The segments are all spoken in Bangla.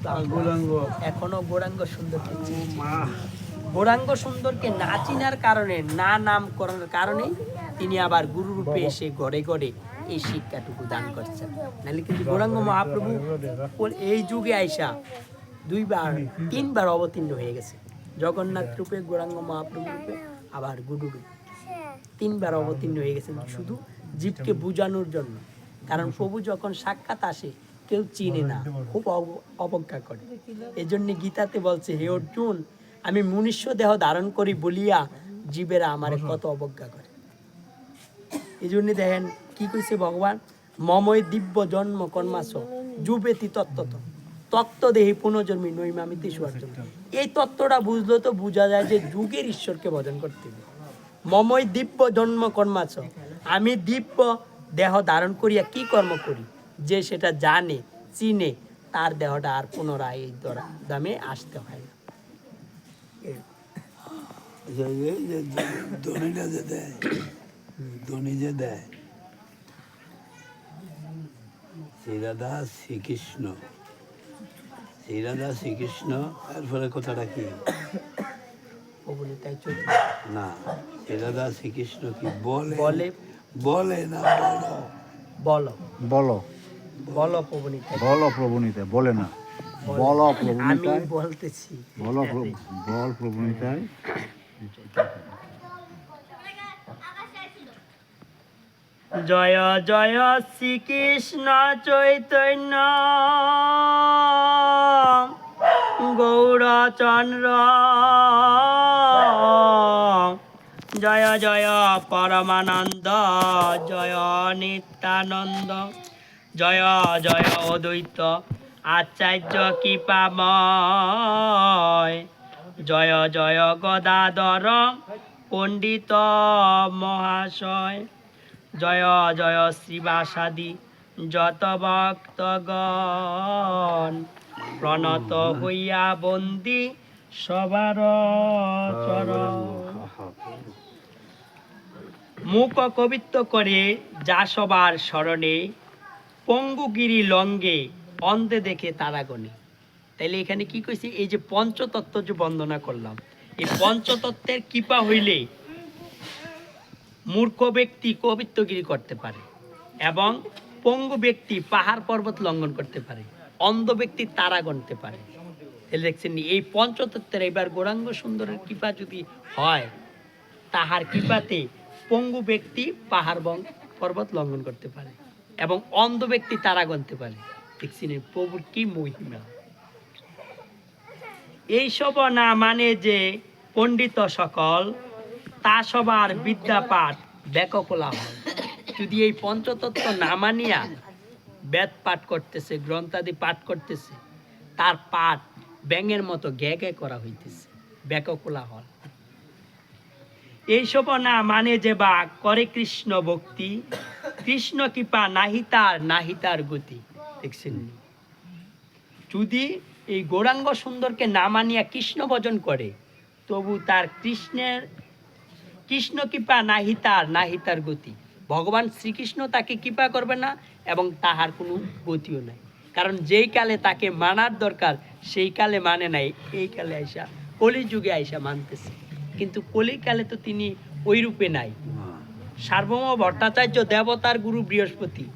বুঝতাম এখনো গৌরাঙ্গ সুন্দরকে গৌরাঙ্গ সুন্দরকে না চিনার কারণে, না নামকরণের কারণে তিনি আবার গুরু রূপে এসে গড়ে গড়ে এই শিক্ষাটুকু দান করছেন। নাহলে কিন্তু গৌরাঙ্গ মহাপ্রভু এই যুগে আইসা 2-3বার অবতীর্ণ হয়ে গেছে। জগন্নাথ রূপে, গৌরাঙ্গ মহাপ্রভু রূপে, আবার গুরু রূপে 3বার অবতীর্ণ হয়ে গেছেন শুধু জীবকে বুঝানোর জন্য। কারণ প্রভু যখন সাক্ষাৎ আসে কেউ চিনে না, খুব অবজ্ঞা করে। এই জন্য গীতাতে বলছে, হে অর্জুন, আমি মনুষ্য দেহ ধারণ করি বলিয়া জীবেরা আমারে কত অবজ্ঞা করে। এই জন্য দেখেন কি কইছে ভগবান, মময় দিব্য জন্ম কর্মাস যুবেতি তত্ত্বত তত্ত্ব দেহি পুনর্জন্মী নৈমামিতি সুয়ার্জন। এই তত্ত্বটা বুঝলো তো বোঝা যায় যে যুগের ঈশ্বরকে ভজন করতে হবে। মময় দিব্য জন্ম কর্মাস, আমি দিব্য দেহ ধারণ করিয়া কি কর্ম করি, যে সেটা জানে চিনে তার দেহটা আর পুনরায় এই দামে আসতে হয় না। ধনী যে দেয় শ্রীরাধা শ্রীকৃষ্ণ, শ্রীরাধা শ্রীকৃষ্ণ, এরপরে কথাটা কি না, শ্রীরাধা শ্রীকৃষ্ণ কি বলে বলে বলে না বলো বলো বলো প্রভুনিতা, বলো প্রভুনিতা, বলে না বলো আমি প্রভুনিতায়, বলতেছি বলো বল প্রভুনিতায়। জয় জয় শ্রীকৃষ্ণ চৈতন্য গৌরচন্দ্র, জয় জয় পরমানন্দ, জয় নিত্যানন্দ, জয় জয় অদ্বৈত আচার্য কৃপাময়, জয় জয় গদাধর পণ্ডিত মহাশয়, জয় জয় শ্রীবাসাদি যত ভক্তগণ, প্রণত হইয়া বন্দি সবার চরণ। মুখ কবিত্ব করে যা সবার স্মরণে, পঙ্গুগিরি লঙ্গে অন্ধে দেখে তারাগণে। তাইলে এখানে কি কইছি, এই যে পঞ্চতত্ত্ব যে বন্দনা করলাম, এই পঞ্চতত্ত্বের কৃপা হইলে মূর্খ ব্যক্তি কবিত্বগিরি করতে পারে এবং পঙ্গু ব্যক্তি পাহাড় পর্বত লঙ্ঘন করতে পারে, অন্ধ ব্যক্তি তারা গণতে পারে। তাহলে দেখছেন এই পঞ্চতত্ত্বের এবার গৌরাঙ্গ সুন্দরের কৃপা যদি হয়, তাহার কৃপাতে পঙ্গু ব্যক্তি পাহাড় পর্বত লঙ্ঘন করতে পারে এবং অন্ধ ব্যক্তি তারা গণতে পারে। দেখছেন প্রভুর কি মহিমা। এইসব না মানে যে পণ্ডিত সকল, তা সবার বিদ্যাপাঠ ব্যাককলা হয়। যদি এই পঞ্চতত্ত্ব না মানিয়া বেদ পাঠ করতেছে, গ্রন্থাদি পাঠ করতেছে, তার পাঠ ব্যাঙের মতো গ্যা গ্যা করা হইতেছে, ব্যাককলা হয়। এইসব না মানে যে বা করে কৃষ্ণ ভক্তি, কৃষ্ণ কৃপা নাহি তার গতি। দেখছেন, যদি এই গৌরাঙ্গ সুন্দরকে না মানিয়া কৃষ্ণ ভজন করে, তবু তার কৃষ্ণ কৃপা নাহি তার গতি। ভগবান শ্রীকৃষ্ণ তাকে কৃপা করবে না এবং তাহার কোনো গতিও নাই। কারণ যেই কালে তাকে মানার দরকার সেই কালে মানে নাই, এই কালে আইসা কলিযুগে আইসা মানতেছে। কিন্তু কলিকালে তো তিনি ওই রূপে নাই। সার্বভৌম ভট্টাচার্য দেবতার গুরু বৃহস্পতি,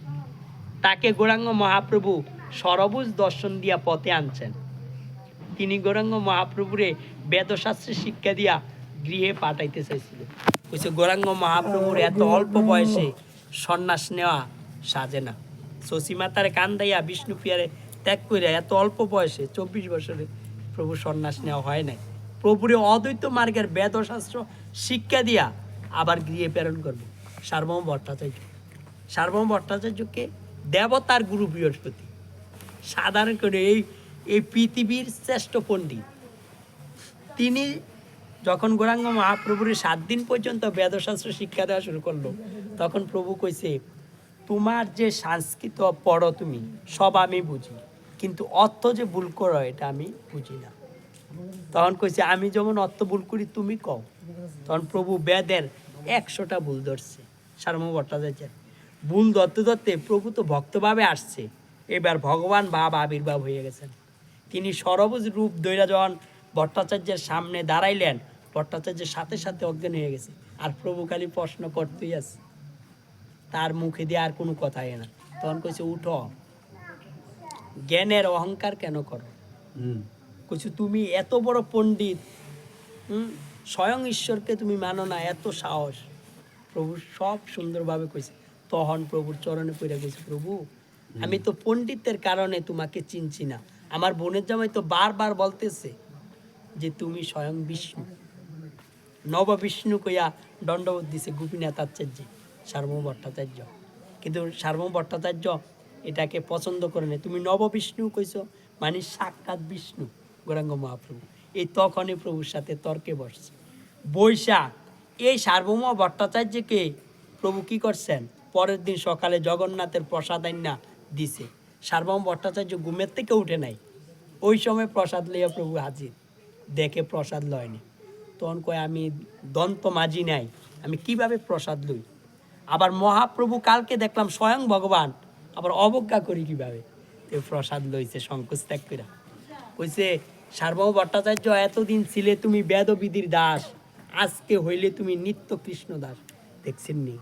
তাকে গৌরাঙ্গ মহাপ্রভু সরবুজ দর্শন দিয়া পথে আনছেন। তিনি গৌরাঙ্গ মহাপ্রভুরে বেদশাস্ত্রের শিক্ষা দিয়া গৃহে পাঠাইতে চাইছিলেন। কইছে গৌরাঙ্গ মহাপ্রভুর এত অল্প বয়সে সন্ন্যাস নেওয়া সাজে না। শশী মাতার কান্দাইয়া বিষ্ণুপ্রিয়ারে ত্যাগ করে এত অল্প বয়সে 24 বছরে প্রভু সন্ন্যাস নেওয়া হয় নাই। প্রভুরে অদ্বৈত মার্গের বেদশাস্ত্র শিক্ষা দিয়া আবার গৃহে প্রেরণ করবে সার্বভৌম ভট্টাচার্য। সার্বভৌম ভট্টাচার্যকে দেবতার গুরু বৃহস্পতি, সাধারণ করে এই পৃথিবীর শ্রেষ্ঠ পণ্ডিত। তিনি যখন গৌরাঙ্গ মহাপ্রভুর 7 দিন পর্যন্ত বেদশাস্ত্র শিক্ষা দেওয়া শুরু করলো, তখন প্রভু কইছে, তোমার যে সংস্কৃত পড়ো তুমি সব আমি বুঝি, কিন্তু অর্থ যে ভুল করো এটা আমি বুঝি না। তখন কইছে, আমি যেমন অর্থ ভুল করি তুমি কও। তখন প্রভু বেদের 100টা ভুল ধরছে। সার্বভৌম ভট্টাচার্য ভুল ধরতে ধরতে প্রভু তো ভক্তভাবে আসছে, এবার ভগবান ভাব আবির্ভাব হয়ে গেছেন। তিনি সরবুজ রূপ দৈরা যখন ভট্টাচার্যের সামনে দাঁড়াইলেন, ভট্টাচার্যের সাথে সাথে অজ্ঞান হয়ে গেছে। আর প্রভু খালি প্রশ্ন করতেই আছে, তার মুখে দিয়ে আর কোনো কথাই না। তখন কইছে, উঠো, জ্ঞানের অহংকার কেন করো? কইছে, তুমি এত বড় পণ্ডিত, স্বয়ং ঈশ্বরকে তুমি মানো না, এত সাহস। প্রভু সব সুন্দরভাবে কইছে। তখন প্রভুর চরণে পড়ে গেছে, প্রভু আমি তো পণ্ডিতের কারণে তোমাকে চিনছি না। আমার বোনের জামাই তো বারবার বলতেছে যে তুমি স্বয়ং বিষ্ণু, নব বিষ্ণু কইয়া দণ্ডবোধ দিছে গোপীনাথ আচার্য, সার্বভৌম ভট্টাচার্য। কিন্তু সার্বভৌম ভট্টাচার্য এটাকে পছন্দ করে না। তুমি নব বিষ্ণু কইছো, মানে সাক্ষাৎ বিষ্ণু গৌরাঙ্গ মহাপ্রভু। এই তখনই প্রভুর সাথে তর্কে বসছে। বৈশাখ এই সার্বভৌম ভট্টাচার্যকে প্রভু কি করছেন, পরের দিন সকালে জগন্নাথের প্রসাদ আইনা দিছে। সার্বভৌম ভট্টাচার্য ঘুমের থেকে উঠে নাই, ওই সময় প্রসাদ লইয়া প্রভু হাজির, দেখে প্রসাদ লয়নি। তখন কয়, আমি দন্ত মাঝি নাই, আমি কিভাবে প্রসাদ লই? আবার মহাপ্রভু কালকে দেখলাম স্বয়ং ভগবান, আবার অবজ্ঞা করি কিভাবে? তো প্রসাদ লইছে সংকোচ ত্যাগ করে। কইছে, সার্বভৌম ভট্টাচার্য এতদিন ছিলে তুমি বেদবিধির দাস, আজকে হইলে তুমি নিত্য কৃষ্ণ দাস। দেখছেন নি,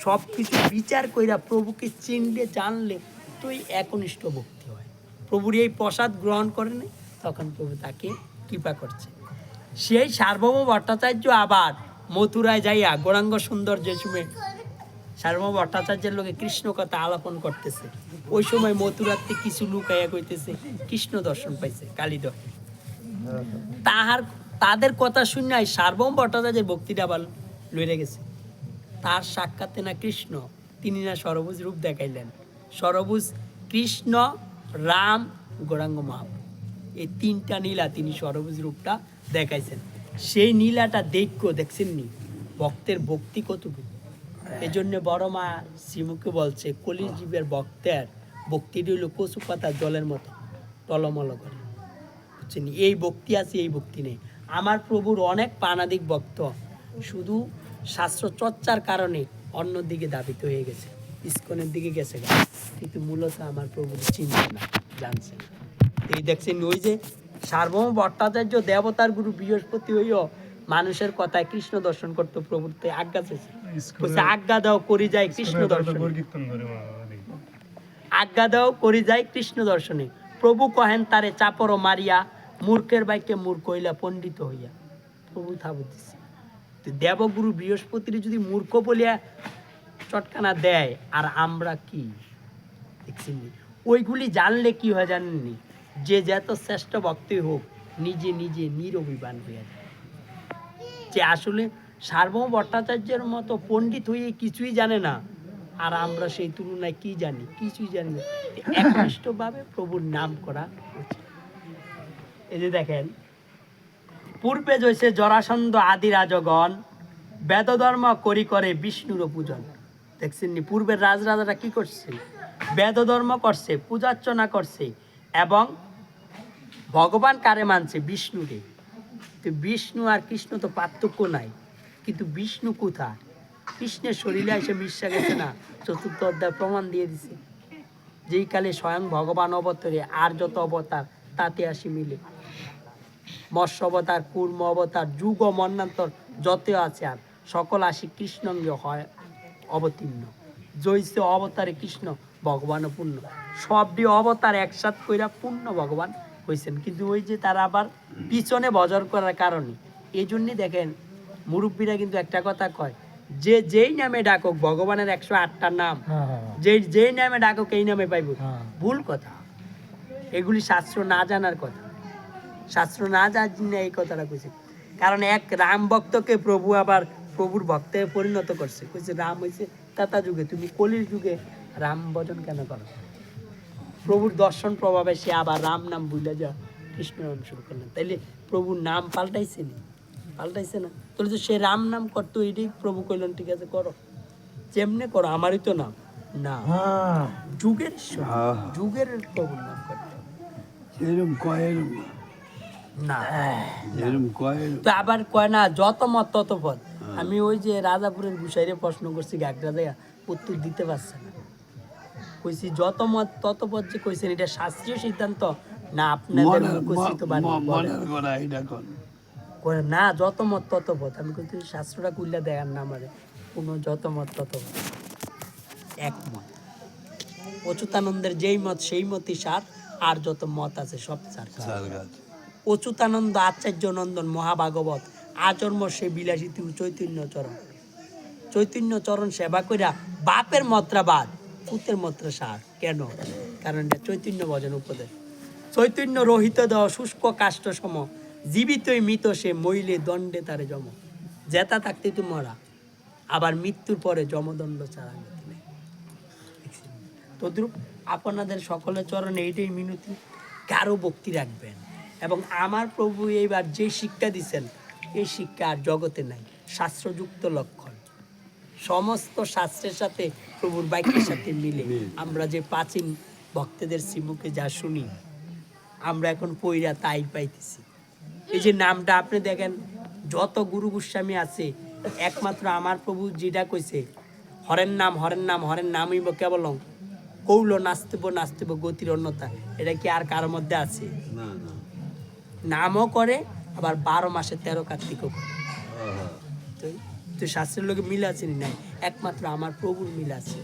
সব কিছু বিচার কইরা প্রভুকে চিনলে জানলে তুই একনিষ্ঠ ভক্তি হয়। প্রভুর এই প্রসাদ গ্রহণ করে নেই, তখন প্রভু তাকে কৃপা করছে। সেই সার্বভৌম ভট্টাচার্য আবার মথুরায় যাইয়া গৌরাঙ্গ সুন্দর যে সময় সার্বভৌম ভট্টাচার্যের লোকে কৃষ্ণ কথা আলাপন করতেছে, ওই সময় মথুরাতে কিছু লোক আইয়া কইতেছে কৃষ্ণ দর্শন পাইছে, কালী দর্শন। তাদের কথা শুনে সার্বভৌম ভট্টাচার্যের ভক্তিটা আবার লইরে গেছে। তার সাক্ষাতে না কৃষ্ণ, তিনি না সরবুজ রূপ দেখাইলেন। সরবুজ কৃষ্ণ, রাম, গৌরাঙ্গ মহাপ্রভু, এই তিনটা নীলা তিনি সরবুজ রূপটা দেখাইছেন। সেই নীলাটা দেখছেন নি ভক্তের ভক্তি কতটুকু। এই জন্য বড় মা শ্রীমুখে বলছে, কলির জীবের ভক্তের ভক্তিটি হইল কচু পাতা জলের মতো টলমল করে। বুঝছেন, এই ভক্তি আছে, এই ভক্তি নেই। আমার প্রভুর অনেক পানাদিক ভক্ত শুধু শাস্ত্র চর্চার কারণে অন্যদিকে ধাবিত হয়ে গেছে, ইস্কনের দিকে গেছে, কিন্তু মূলত আমার প্রভু চিনছে না, জানছে না। এই দেখছেন, ওই যে সার্বভৌম ভট্টাচার্য দেবতার গুরু বৃহস্পতি হইও মানুষের কথায় কৃষ্ণ দর্শন করতো, প্রভুর তো আজ্ঞা চেয়েছে, আজ্ঞা দাও করি যায় কৃষ্ণ দর্শন, আজ্ঞা দাও করি যায় কৃষ্ণ দর্শনে। প্রভু কহেন তারে চাপর মারিয়া, মূর্খের বাইকে মূর্খ হইলা পণ্ডিত হইয়া। প্রভু থা বুঝতেছে, দেবগুরু বৃহস্পতির যদি মূর্খ বলিয়া চটকানা দেয়, আর আমরা কি দেখছি, ওইগুলি জানলে কি হয় জানেননি, যে যত শ্রেষ্ঠ ভক্তি হোক নিজে নিজে নিরভিমান হয়ে যায়। যে আসলে সার্বভৌম ভট্টাচার্যের মতো পণ্ডিত হয়ে কিছুই জানে না, আর আমরা সেই তুলনায় কি জানি, কিছুই জানি না। একনিষ্ঠভাবে প্রভুর নাম করা উচিত। এই যে দেখেন, পূর্বে জৈসে জরাসন্ধ আদি রাজগণ বেদধর্ম করি করে বিষ্ণুর পূজন। দেখছেন নি, পূর্বের রাজরাজারা কি করছে, বেদধর্ম করছে, পূজার্চনা করছে, এবং ভগবান কারে মানছে, বিষ্ণুকে। তো বিষ্ণু আর কৃষ্ণ তো পার্থক্য নাই, কিন্তু বিষ্ণু কোথায়? কৃষ্ণের শরীরে এসে মিশা গেছে না, চতুর্থ অধ্যায় প্রমাণ দিয়ে দিছে। যেই কালে স্বয়ং ভগবান অবতারে আর যত অবতার তাতে আসি মিলে, মৎস্য অবতার, কুর্ম অবতার, যুগ ও মন্বন্তর যত আছে আর সকল আসি কৃষ্ণঙ্গে হয় অবতীর্ণ। জৈসে অবতারে কৃষ্ণ ভগবান পূর্ণ, সবটি অবতার একসাথ কইরা পূর্ণ ভগবান হয়েছেন। কিন্তু ওই যে তারা আবার পিছনে বজর করার কারণে, এই জন্যই দেখেন মুরব্বীরা কিন্তু একটা কথা কয়, যে যেই নামে ডাকুক, ভগবানের 108টা নাম, যেই নামে ডাকুক এই নামে পাইব। ভুল কথা, এগুলি শাস্ত্র না জানার কথা, শাস্ত্র না জানি এই কথাটা কইছে। কারণ এক রাম ভক্তকে প্রভু আবার প্রভুর ভক্তে পরিণত করছে, কইছে রাম হইছে তাতা যুগে, তুমি কলির যুগে রাম ভজন কেন করো? প্রভুর দর্শন প্রভাবে সে আবার রাম নাম ভুলে যা কৃষ্ণ নাম শুরু করলেন। তাইলে প্রভুর নাম পাল্টাইছে নি? পাল্টাইছে না। তাহলে তো সে রাম নাম করতো, এটাই প্রভু কইলেন ঠিক আছে করো, যেমনে করো, আমারই তো নাম না, যুগের যুগের প্রভুর নাম করতো এরকম কয় না, এরকম কয়। তো আবার কয় না যত মত তত পদ। আমি ওই যে রাজাপুরের গুসাইরে প্রশ্ন করছি, একটা জায়গা উত্তর দিতে পারছে না। কইছি যত মত তত পদ যে কইছেন, এটা শাস্ত্রীয় সিদ্ধান্ত না আপনাদের মুখস্থিত বাণী বলেন। মনের করা এটা কোন করে না, যত মত তত পথ। আমি কিন্তু শাস্ত্রটা কুইল্লা দেখার না আমারে কোনো যত মত তত পথ। একমত অচ্যুতানন্দের যেই মত সেই মতই সার, আর যত মত আছে সব সার। চার গাছ অচ্যুতানন্দ আচার্য নন্দন মহাভাগবত আজন্ম সে বিলাসী চৈতন্য চরণ। চৈতন্য চরণ সেবা কইরা বাপের মত্রা বাদ পুতের মত্রা সার। কেন? কারণ এটা চৈতন্য ভজন উপদেশ। চৈতন্য রহিত দেহ শুষ্ক কাষ্ঠ সম, জীবিতই মৃত সে মইলে দণ্ডে তারে জম। জেতা থাকতে তুই মরা, আবার মৃত্যুর পরে যমদণ্ড ছাড়া গতি নেই। তদ্রূপ আপনাদের সকলের চরণে এইটাই মিনতি, কারো ভক্তি রাখবেন। এবং আমার প্রভু এইবার যে শিক্ষা দিচ্ছেন, এই শিক্ষা আর জগতে নাই। শাস্ত্রযুক্ত লক্ষণ সমস্ত শাস্ত্রের সাথে প্রভুর বাক্যের সাথে মিলে আমরা যে প্রাচীন ভক্তদের শ্রীমুখে যা শুনি, আমরা এখন পইরা তাই পাইতেছি। এই যে নামটা আপনি দেখেন, যত গুরু গোস্বামী আছে, একমাত্র আমার প্রভু যেটা কইছে, হরের নাম হরের নাম হরের নামই কেবল কৌল নাস্তিব নাস্তিব গতির অন্যতা। এটা কি আর কারোর মধ্যে আছে? না না নামও করে, আবার 12 মাসে 13 কার্তিকও করে। তো শাস্ত্রের লোকে মিল আছে নাই? একমাত্র আমার প্রভুর মিল আছে।